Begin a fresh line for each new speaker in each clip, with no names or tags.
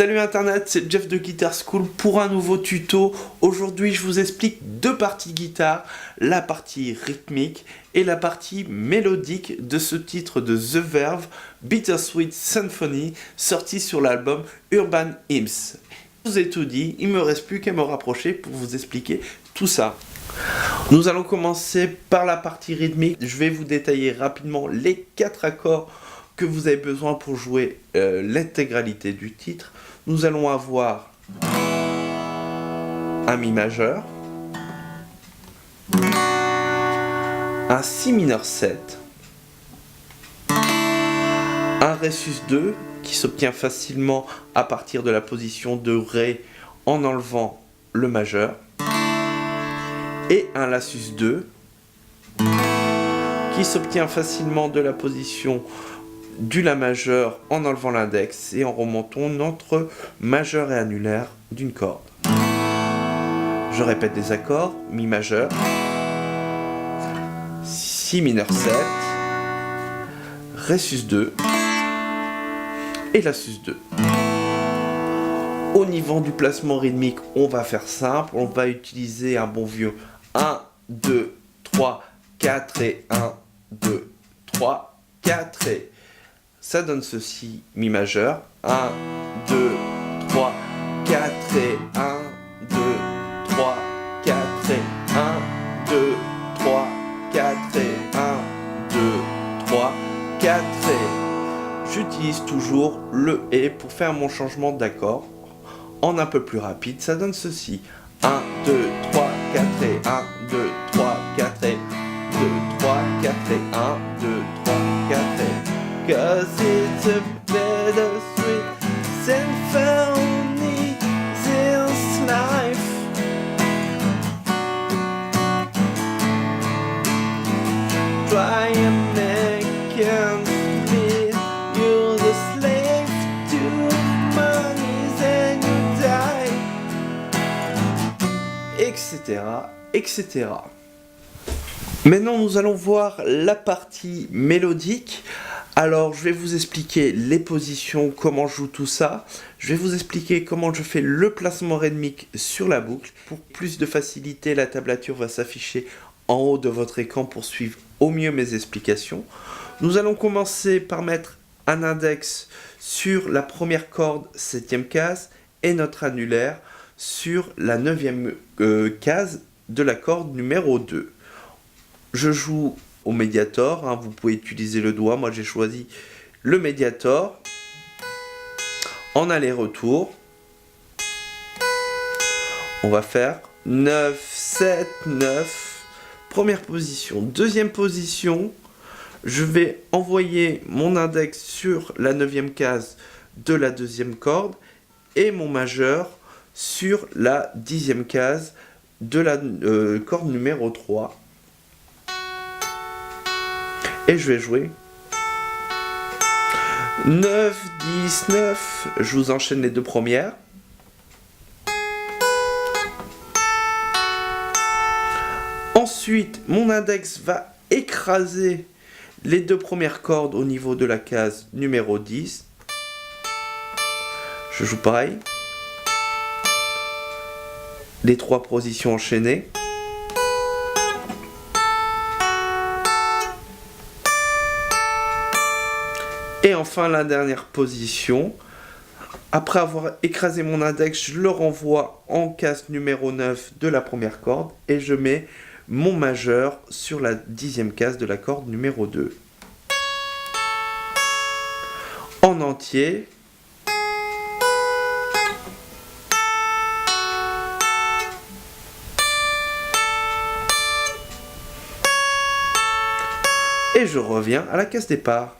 Salut Internet, c'est Jeff de Guitar School pour un nouveau tuto. Aujourd'hui, je vous explique deux parties de guitare, la partie rythmique et la partie mélodique de ce titre de The Verve, Bittersweet Symphony, sorti sur l'album Urban Hymns. Je vous ai tout dit, il ne me reste plus qu'à me rapprocher pour vous expliquer tout ça. Nous allons commencer par la partie rythmique. Je vais vous détailler rapidement les 4 accords que vous avez besoin pour jouer l'intégralité du titre. Nous allons avoir un Mi majeur, un Si mineur 7, un Ré sus2 qui s'obtient facilement à partir de la position de Ré en enlevant le majeur, et un La sus2 qui s'obtient facilement de la position du La majeur en enlevant l'index et en remontant notre majeur et annulaire d'une corde. Je répète les accords: Mi majeur, Si mineur 7, Ré sus2 et La sus2. Au niveau du placement rythmique, on va faire simple, on va utiliser un bon vieux 1, 2, 3, 4 et 1, 2, 3, 4 et ça donne ceci: Mi majeur, 1, 2, 3, 4 et 1, 2, 3, 4 et 1, 2, 3, 4 et 1, 2, 3, 4 et... J'utilise toujours le Et pour faire mon changement d'accord en un peu plus rapide. Ça donne ceci: 1, 2, 3, 4 et 1, 2, 3, 4 et 2, 3, 4 et 1, 2, 3, 4 et... Cause it's a bittersweet symphony, this life. Try and make ends meet. You're the slave to money, then you die, etc., etc. Maintenant, nous allons voir la partie mélodique. Alors, je vais vous expliquer les positions, comment je joue tout ça. Je vais vous expliquer comment je fais le placement rythmique sur la boucle. Pour plus de facilité, la tablature va s'afficher en haut de votre écran pour suivre au mieux mes explications. Nous allons commencer par mettre un index sur la première corde, 7e case, et notre annulaire sur la 9e case de la corde numéro 2. Je joue au médiator, hein, vous pouvez utiliser le doigt, moi j'ai choisi le médiator, en aller-retour. On va faire 9, 7, 9, première position. Deuxième position, je vais envoyer mon index sur la 9e case de la 2e corde et mon majeur sur la 10e case de la corde numéro 3. Et je vais jouer 9, 10, 9. Je vous enchaîne les deux premières. Ensuite, mon index va écraser les deux premières cordes au niveau de la case numéro 10. Je joue pareil. Les 3 positions enchaînées. Et enfin la dernière position, après avoir écrasé mon index, je le renvoie en case numéro 9 de la première corde et je mets mon majeur sur la 10e case de la corde numéro 2. En entier. Et je reviens à la case départ.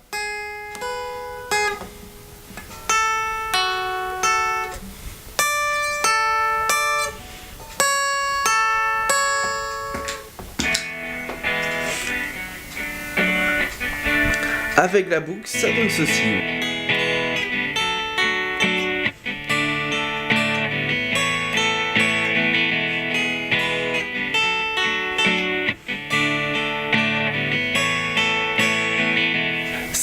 Avec la boucle, ça donne ceci.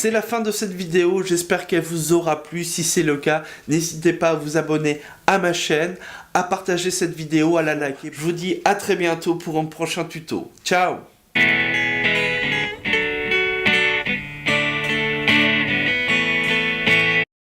C'est la fin de cette vidéo, j'espère qu'elle vous aura plu. Si c'est le cas, n'hésitez pas à vous abonner à ma chaîne, à partager cette vidéo, à la liker. Je vous dis à très bientôt pour un prochain tuto. Ciao!